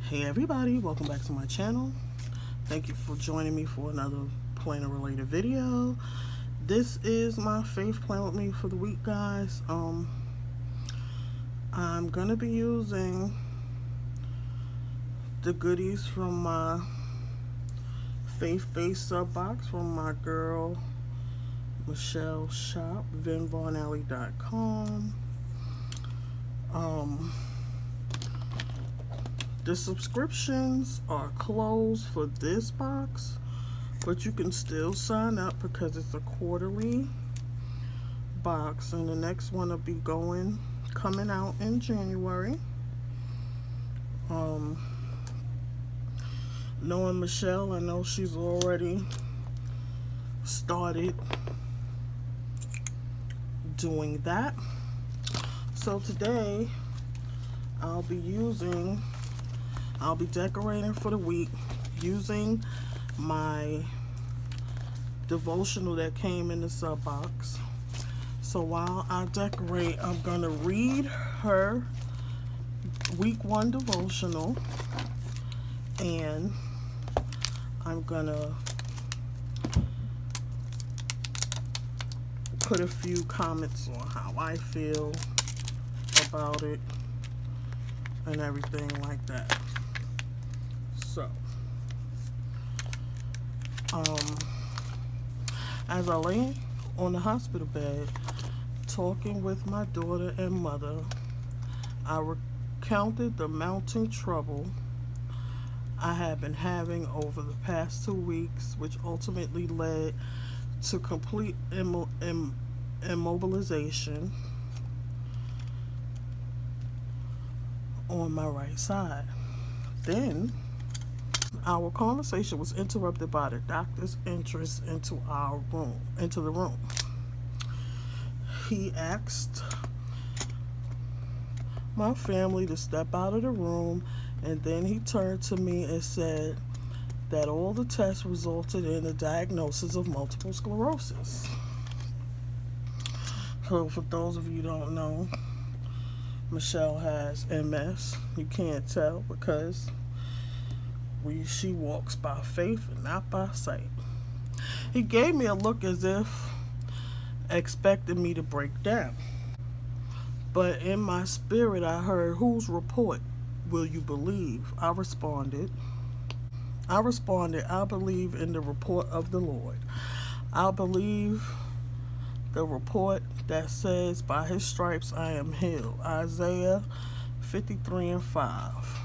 Hey everybody, welcome back to my channel. Thank you for joining me for another planner related video. This is my faith plan with me for the week, guys. I'm gonna be using the goodies from my faith-based sub box from my girl Michelle shop, vinvonaly.com. The subscriptions are closed for this box, but you can still sign up because it's a quarterly box, and the next one will be coming out in January. Knowing Michelle, I know she's already started doing that. So today I'll be decorating for the week using my devotional that came in the sub box. So while I decorate, I'm gonna read her week 1 devotional, and I'm gonna put a few comments on how I feel about it and everything like that. So, as I lay on the hospital bed talking with my daughter and mother, I recounted the mounting trouble I have been having over the past 2 weeks, which ultimately led to complete immobilization on my right side. Then our conversation was interrupted by the doctor's entrance into the room. He asked my family to step out of the room, and then he turned to me and said that all the tests resulted in a diagnosis of multiple sclerosis. So for those of you who don't know, Michelle has MS. You can't tell because she walks by faith and not by sight. He gave me a look as if expecting me to break down. But in my spirit, I heard, "Whose report will you believe?" I responded, "I believe in the report of the Lord. I believe the report that says, by his stripes I am healed." Isaiah 53:5.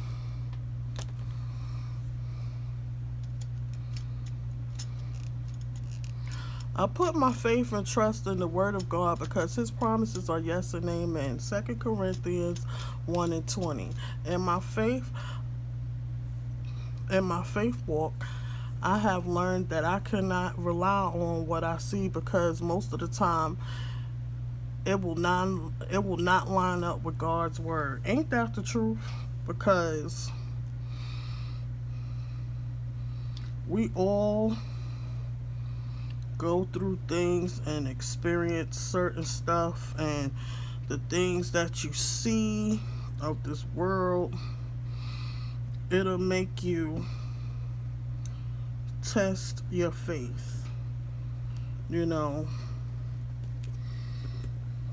I put my faith and trust in the word of God because his promises are yes and amen. 2 Corinthians 1:20. In my faith walk, I have learned that I cannot rely on what I see because most of the time it will not line up with God's word. Ain't that the truth? Because we all go through things and experience certain stuff, and the things that you see of this world, it'll make you test your faith. You know,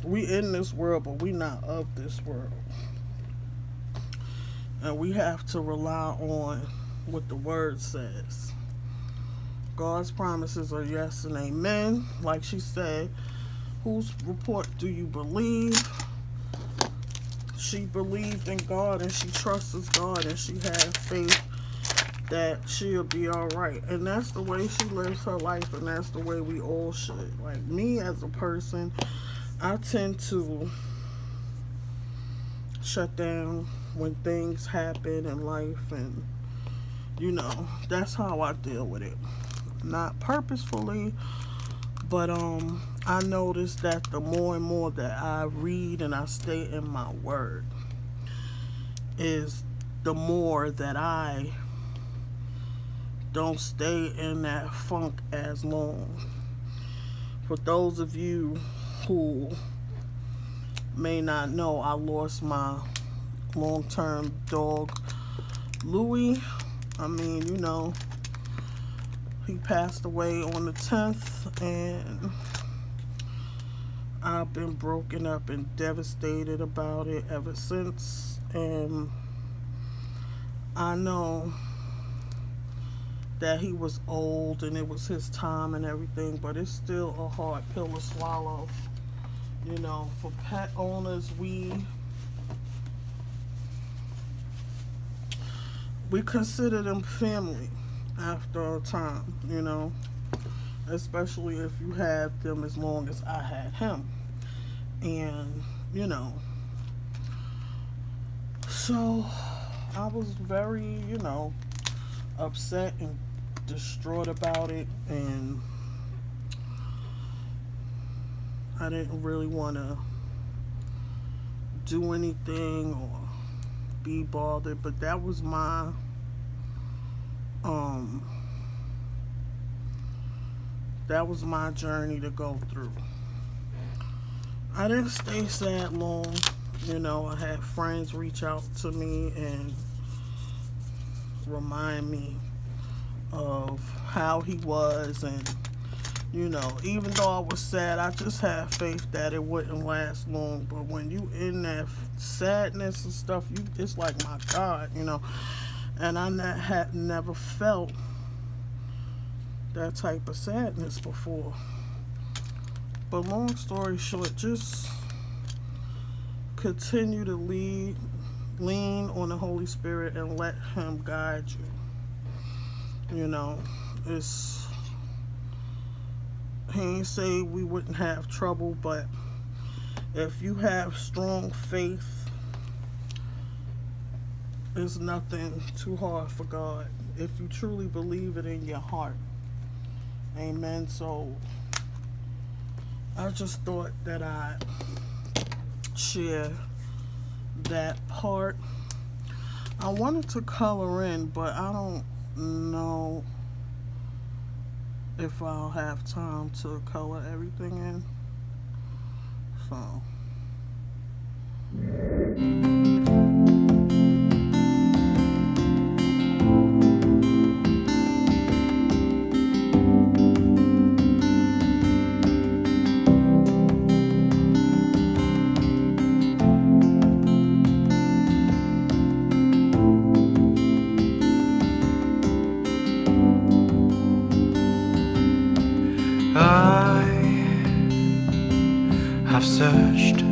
we in this world, but we not of this world, and we have to rely on what the word says. God's promises are yes and amen. Like she said, whose report do you believe? She believed in God and she trusts God, and she had faith that she'll be all right. And that's the way she lives her life, and that's the way we all should. Like me as a person, I tend to shut down when things happen in life, and that's how I deal with it. Not purposefully, but I notice that the more and more that I read and I stay in my word, is the more that I don't stay in that funk as long. For those of you who may not know, I lost my long-term dog Louis, I mean, he passed away on the 10th, and I've been broken up and devastated about it ever since. And I know that he was old and it was his time and everything, but it's still a hard pill to swallow. For pet owners, we consider them family after a time, especially if you have them as long as I had him. And, so I was very, upset and distraught about it, and I didn't really want to do anything or be bothered, but that was my journey to go through. I didn't stay sad long. I had friends reach out to me and remind me of how he was, and even though I was sad, I just had faith that it wouldn't last long. But when you in that sadness and stuff, it's like, my God, and I had never felt that type of sadness before. But long story short, just continue to lean on the Holy Spirit and let him guide you. He ain't say we wouldn't have trouble, but if you have strong faith, it's nothing too hard for God, if you truly believe it in your heart. Amen. So I just thought that I'd share that part. I wanted to color in, but I don't know if I'll have time to color everything in. So I've searched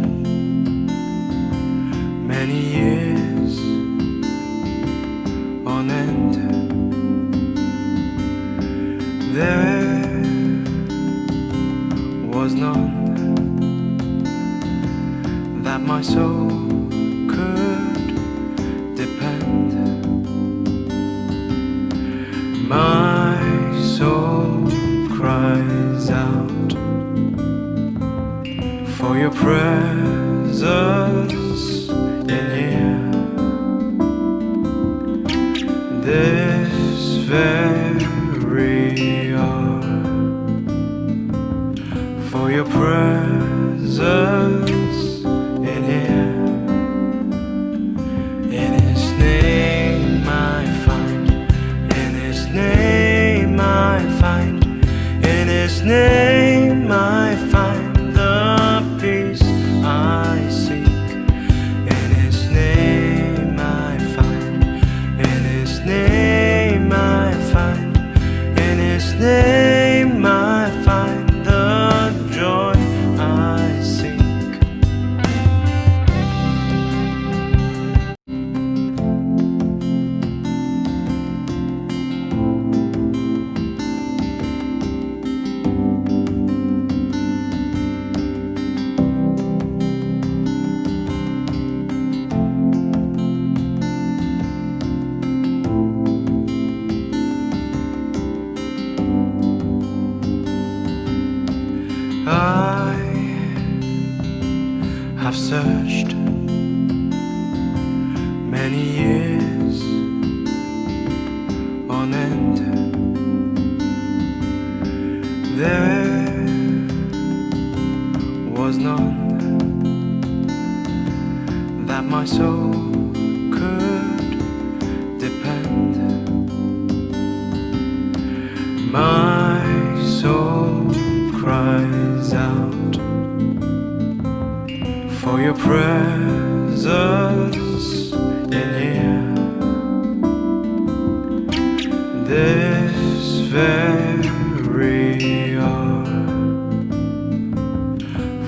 many years on end. There was none that my soul could depend. My soul cries out for your presence in here. This very hour, for your presence in here. In his name I find, in his name I find, in his name I find the peace I seek. In his name I find, in his name I find, in his name depend. My soul cries out for your presence in here. This very hour,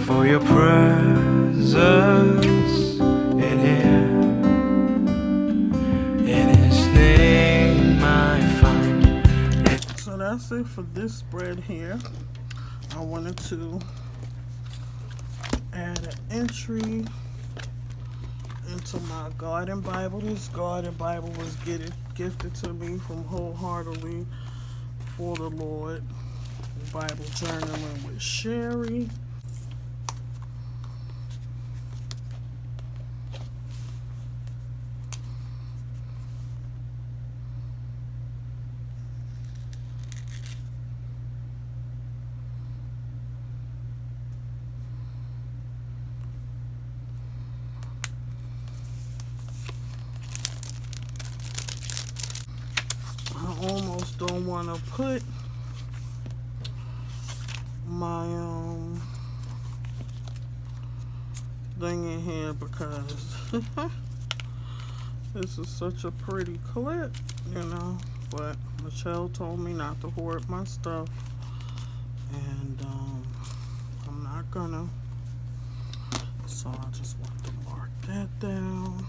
for your presence in here. In His name I find. So that's it for this spread here. I wanted to add an entry into my garden Bible. This garden Bible was gifted to me from Wholeheartedly for the Lord. Bible journaling with Sherry. I almost don't want to put my thing in here because this is such a pretty clip, you know, but Michelle told me not to hoard my stuff, and I'm not gonna, so I just want to mark that down.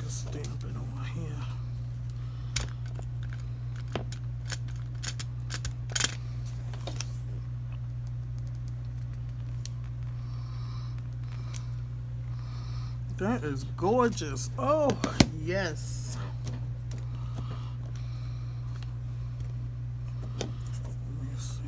Stamp it on here. That is gorgeous. Oh, yes. Let me see.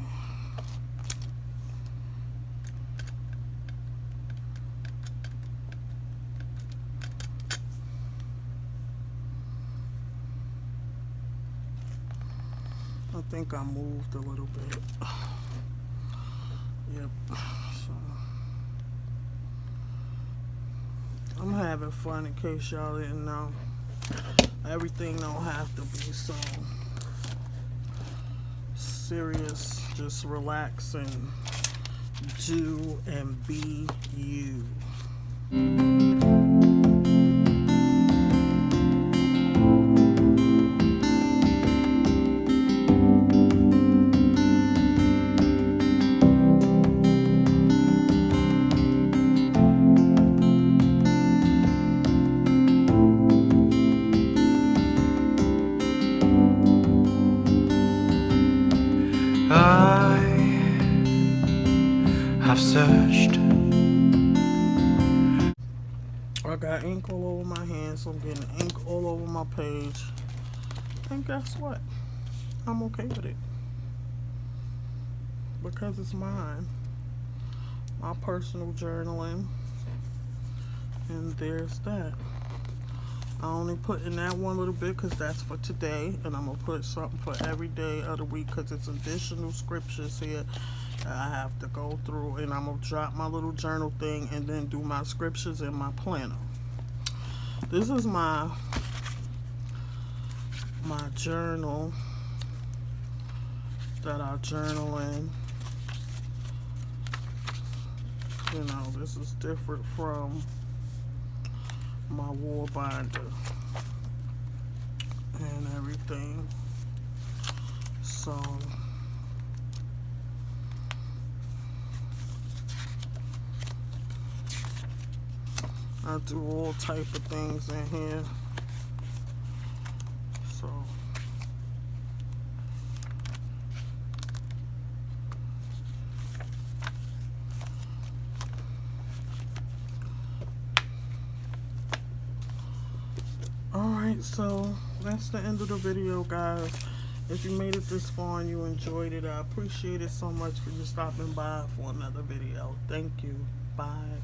I think I moved a little bit. Yep. So I'm having fun in case y'all didn't know. Everything don't have to be so serious. Just relax and do and be you. I've searched. I got ink all over my hands, so I'm getting ink all over my page. And guess what? I'm okay with it. Because it's mine. My personal journaling. And there's that. I only put in that one little bit because that's for today. And I'm going to put something for every day of the week because it's additional scriptures here I have to go through, and I'm gonna drop my little journal thing and then do my scriptures in my planner. This is my journal that I journal in. You know, this is different from my wall binder and everything. So I do all type of things in here. So alright, so that's the end of the video, guys. If you made it this far and you enjoyed it, I appreciate it so much for you stopping by for another video. Thank you. Bye.